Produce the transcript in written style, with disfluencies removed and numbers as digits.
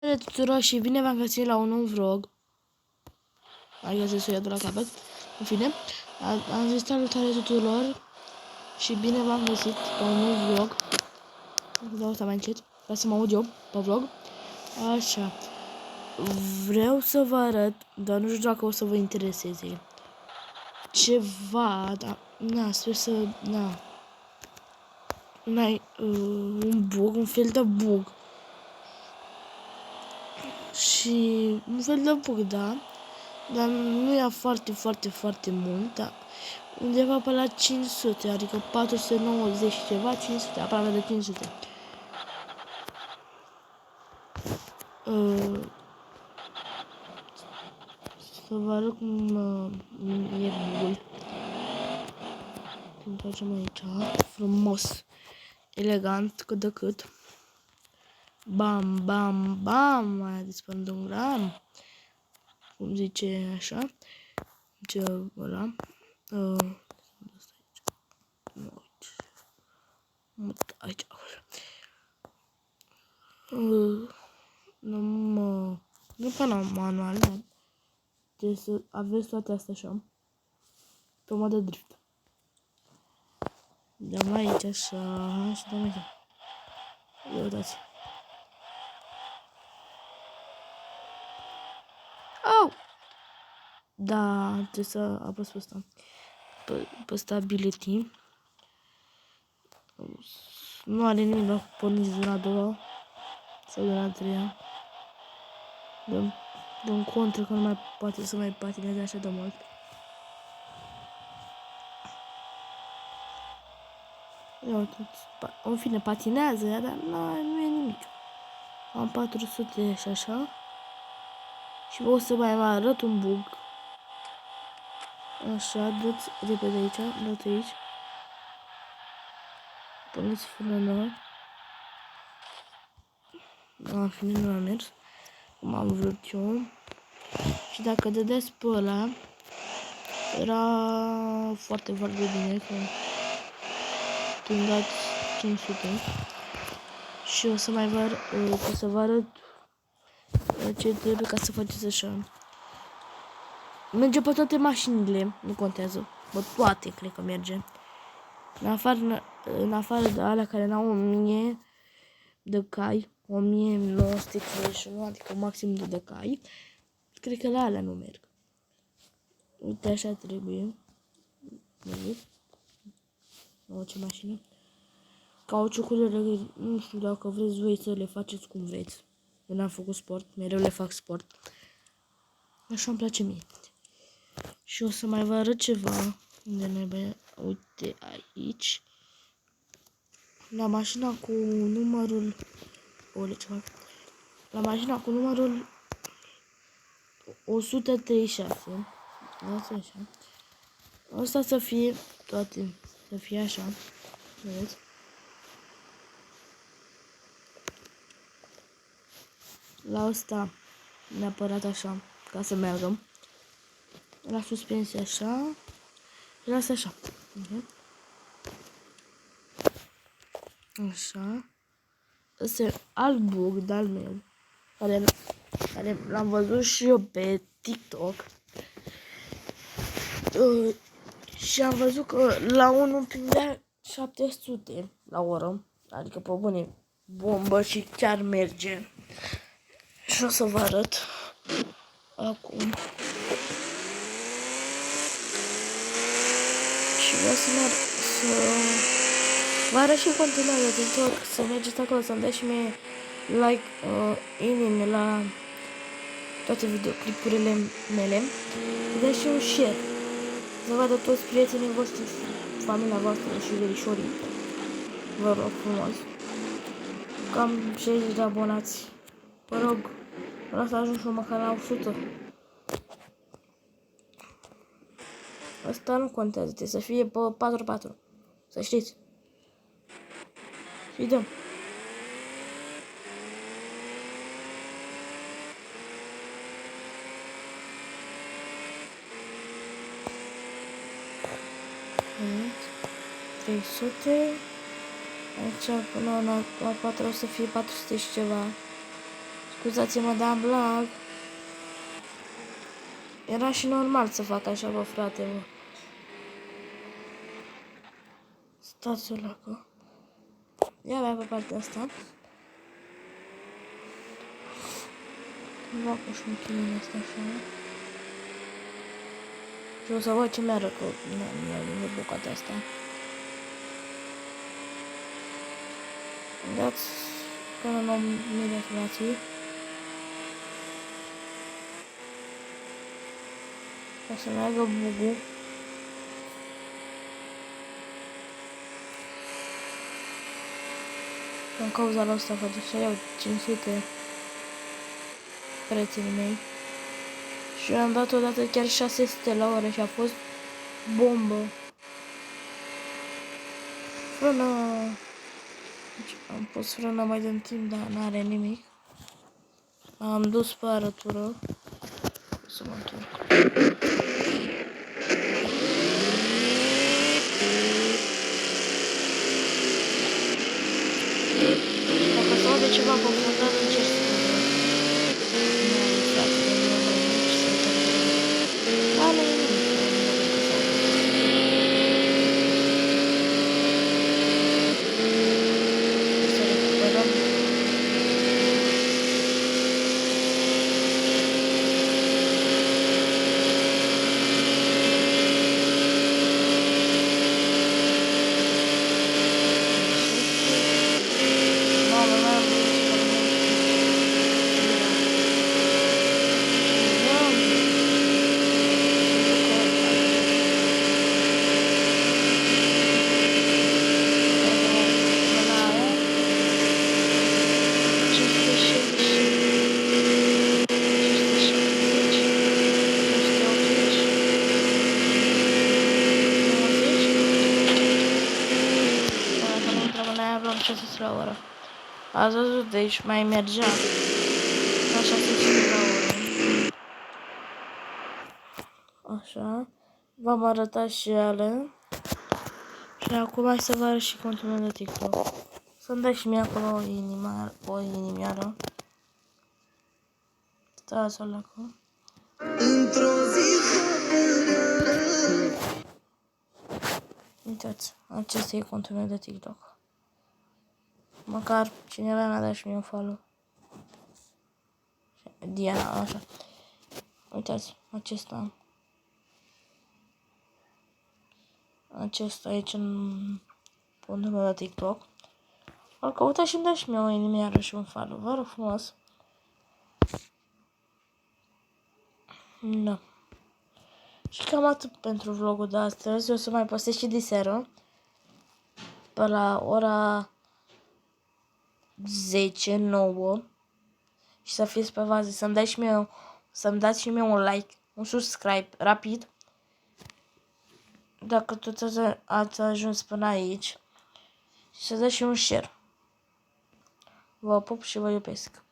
Salutare tuturor și bine v-am găsit la un nou vlog. Mai găsesc să o iau de la capăt. În fine, am zis salutare tuturor și bine v-am găsit la un nou vlog. Dau asta mai încet, ca să mă aud eu pe vlog. Așa. Vreau să vă arăt, dar nu știu dacă o să vă intereseze. Ceva, dar, na, sper să, na. Un bug, un fel de bug. Și un fel de bug, da. Dar nu ia foarte mult, dar undeva pe la 500, adică 490 și ceva, 500, aproape de 500. Să vă arăt cum e bugul. Îmi facem aici, frumos, elegant, cât de cât. Bam, bam, bam, mai dispărând un gram. Cum zice așa. Ce ăla. Aici. Nu pe manual, dar trebuie să aveți toate astea așa. Pe modă drift. Dăm aici așa și dăm aici. Ia uitați. Au! Da, trebuie să apăs pe ăsta. Pe stability. Nu are nimic la porniți de la a doua sau de la a treia. Dăm contră că nu mai poate să mai patineze așa de mult. Ia uite, în fine patinează, dar nu e nimic. Am 400 și așa. Și o să mai arăt un bug. Așa, dă-ți repede aici, dă-ți aici. Puneți frână. În fine, nu a mers. Cum am vrut eu. Și dacă dădeți pe ăla, era foarte bine că când dați 500. Și o să mai vă arăt ce trebuie ca să faceți așa. Merge pe toate mașinile, nu contează. Bă, toate cred că merge. În afară de alea care n-au 1000 de cai, 1951, adică maxim de cai, cred că la alea nu merg. Uite, așa trebuie. O, ce mașină. Cauciucurile, nu știu dacă vreți voi să le faceți cum vreți. Eu n-am făcut sport, mereu le fac sport. Așa îmi place mie. Și o să mai vă arăt ceva. Unde ne uite aici. La mașina cu numărul... La mașina cu numărul 136. Asta așa. Asta să fie toate. Să fie așa. Vedeți? La asta neapărat așa. Ca să meargă. La suspensie așa. Și la asta așa. Așa. Ăsta e alt bug de-al meu. Care l-am văzut și eu pe TikTok. Și am văzut că la unul prindea 700 la oră. Adică pe bune, bombă și chiar merge. Și o să vă arăt acum. Și vreau să vă arăt și în continuare de tot. Să mergeți acolo, să-mi dați și mie like, inime la toate videoclipurile mele. Dați și un share. Să vadă toți prietenii voștri, familia voastră și verișorii. Vă rog frumos. Cam 60 de abonați. Vă rog, vreau să ajung și măcar la 100. Asta nu contează, trebuie să fie pe 4-4. Să știți. Și dăm. Aici. 300. Aici până la 4 o să fie 400 și ceva. Scuzați-mă, dar blag. Era și normal să fac așa, bă, frate, bă. Stați-o la că... Ia mai pe partea asta. Fac și un pic din asta așa. Și o să văd ce mi-ară că nu e bucata asta. Dați până la 1000 de afiliații. Ca să meargă bugul. În cauza la asta face să iau 500 prietenii mei. Și eu am dat odată chiar 600 la oră și a fost bombă. Frână. Deci am pus frână mai din timp, dar n-are nimic. Am dus pe arătură. Să mă întorc. Dacă se aude ceva pe fundal, încerc să la oră. Ați văzut, deci mai mergea. Așa se știe la oră. Așa. V-am arătat și ele. Și acum hai să vă arăt și contul meu de TikTok. Să-mi dai și mie acolo o inimioară. Stați-o la acolo. Uitați, acesta e contul meu de TikTok. Măcar cineva mi-a dat și mie un follow. Diana, așa. Uitați, acesta. Acesta aici în contul meu de TikTok. Îl căutați și îmi dați și mie o inimioară și un follow. Vă rog frumos. Da. Și cam atât pentru vlogul de astăzi. O să mai postez și diseară. Pe la ora 10, 9. Și să fiți pe vază. Să-mi dați și mie un like, un subscribe rapid. Dacă tot ați ajuns până aici. Și să dați și un share. Vă pup și vă iubesc.